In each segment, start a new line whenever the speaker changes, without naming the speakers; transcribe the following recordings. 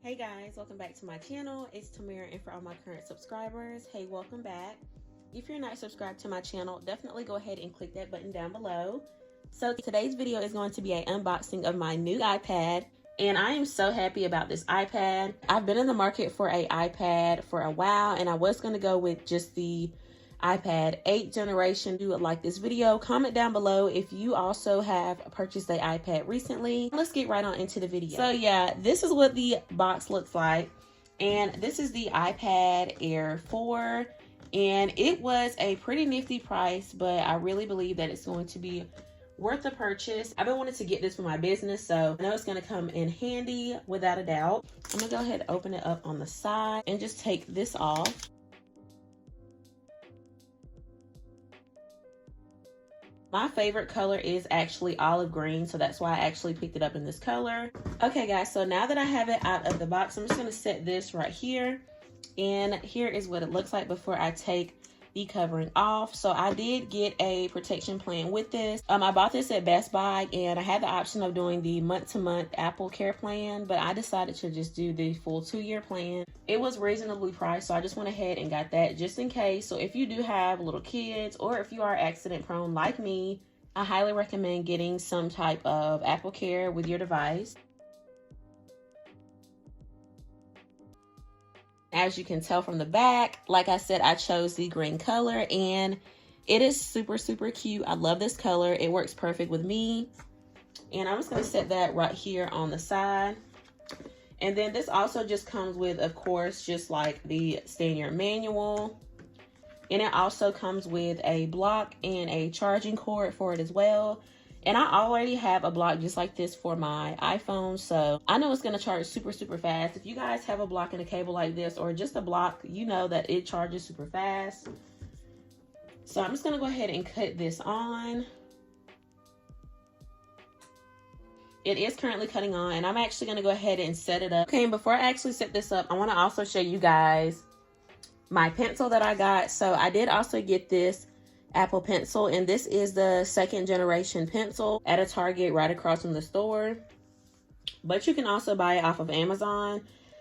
Hey guys, welcome back to my channel. It's Tamara, and for all my current subscribers, hey, welcome back. If you're not subscribed to my channel, definitely go ahead and click that button down below. So today's video is going to be an unboxing of my new iPad, and I am so happy about this iPad. I've been in the market for an iPad for a while, and I was going to go with just the iPad 8th generation. If you would like this video, comment down below if you also have purchased an iPad recently. Let's get right on into the video. So yeah, this is what the box looks like, and this is the iPad Air 4, and it was a pretty nifty price, but I really believe that it's going to be worth the purchase. I've been wanting to get this for my business, so I know it's going to come in handy without a doubt. I'm gonna go ahead and open it up on the side and just take this off. My favorite color is actually olive green, so that's why I actually picked it up in this color. Okay guys, so now that I have it out of the box, I'm just gonna set this right here. And here is what it looks like before I take the covering off. So I did get a protection plan with this. I bought this at Best Buy, and I had the option of doing the month-to-month Apple Care plan, but I decided to just do the full 2-year plan. It was reasonably priced, so I just went ahead and got that just in case. So if you do have little kids, or if you are accident prone like me, I highly recommend getting some type of Apple Care with your device. As you can tell from the back, like I said, I chose the green color, and it is super cute. I love this color. It works perfect with me. And I'm just going to set that right here on the side. And then this also just comes with, of course, just like the standard manual. And it also comes with a block and a charging cord for it as well. And I already have a block just like this for my iPhone, so I know it's going to charge super fast. If you guys have a block and a cable like this, or just a block, you know that it charges super fast. So I'm just going to go ahead and cut this on. It is currently cutting on, and I'm actually going to go ahead and set it up. Okay, and before I actually set this up, I want to also show you guys my pencil that I got. So I did also get this Apple Pencil, and this is the 2nd generation pencil at a Target right across from the store, but you can also buy it off of Amazon.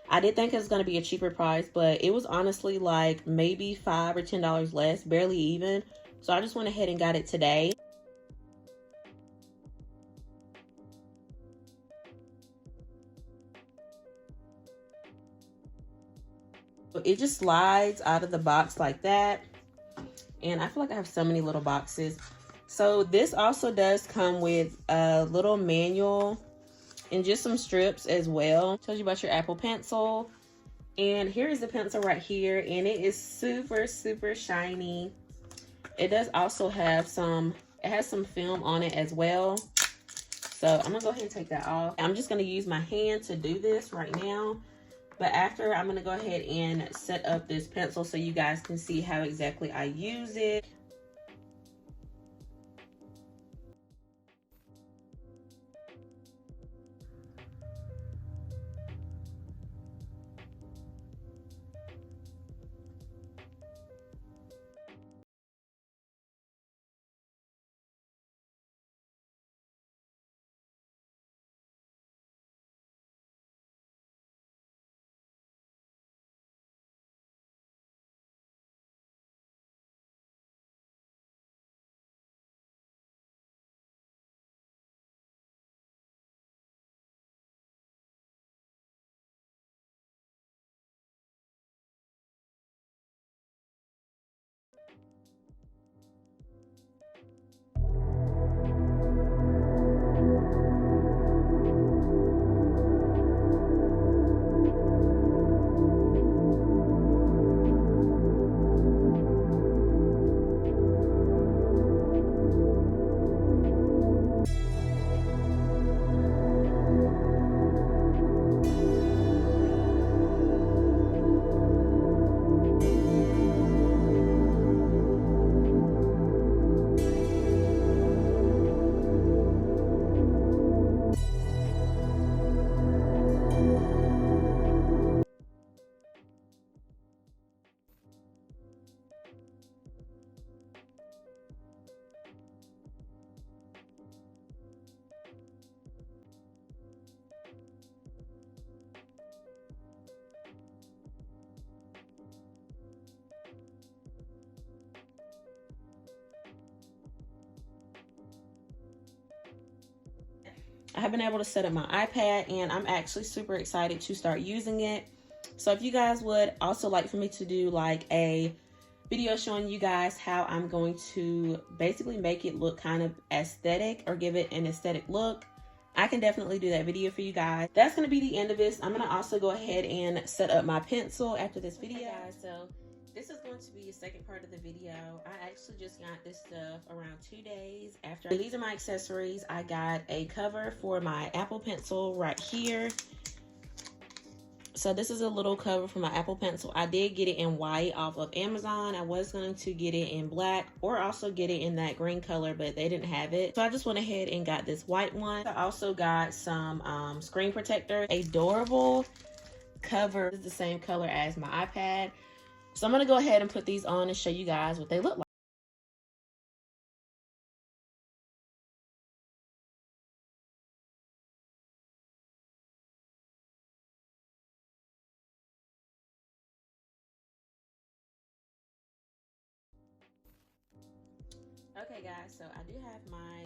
I did think it was going to be a cheaper price, but it was honestly like maybe $5 or $10 less, barely even. So I just went ahead and got it today. It just slides out of the box like that, and I feel like I have so many little boxes. So this also does come with a little manual and just some strips as well. Tells you about your Apple Pencil. And here is the pencil right here, and it is super shiny. It does also have it has some film on it as well. So I'm gonna go ahead and take that off. I'm just gonna use my hand to do this right now. But after, I'm gonna go ahead and set up this pencil so you guys can see how exactly I use it. have been able to set up my iPad, and I'm actually super excited to start using it. So if you guys would also like for me to do like a video showing you guys how I'm going to basically make it look kind of aesthetic or give it an aesthetic look, I can definitely do that video for you guys. That's going to be the end of this. I'm going to also go ahead and set up my pencil after this video. Okay, guys, so this is going to be the second part of the video. I actually just got this stuff around 2 days after. These are my accessories. I got a cover for my Apple Pencil right here. So this is a little cover for my Apple Pencil. I did get it in white off of Amazon. I was going to get it in black or also get it in that green color, but they didn't have it. So I just went ahead and got this white one. I also got some screen protector. Adorable cover. This is the same color as my iPad. So I'm going to go ahead and put these on and show you guys what they look like. Okay guys, so I do have my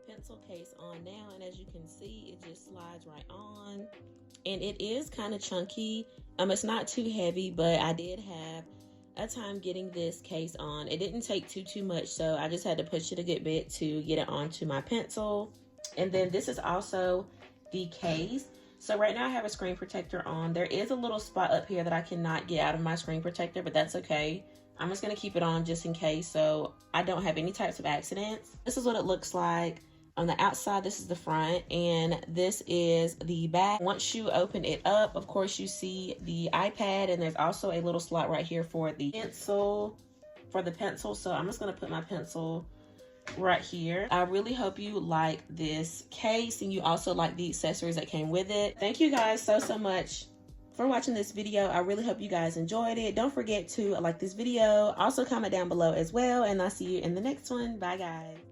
pencil case on now, and as you can see, it just slides right on, and it is kind of chunky. It's not too heavy, but I did have a time getting this case on. It didn't take too much, so I just had to push it a good bit to get it onto my pencil. And then this is also the case. So right now I have a screen protector on. There is a little spot up here that I cannot get out of my screen protector, but that's okay. I'm just going to keep it on just in case, so I don't have any types of accidents. This is what it looks like on the outside. This is the front, and this is the back. Once you open it up, of course, you see the iPad, and there's also a little slot right here for the pencil. So I'm just going to put my pencil right here. I really hope you like this case, and you also like the accessories that came with it. Thank you guys so much for watching this video. I really hope you guys enjoyed it. Don't forget to like this video. Also comment down below as well, and I'll see you in the next one. Bye guys.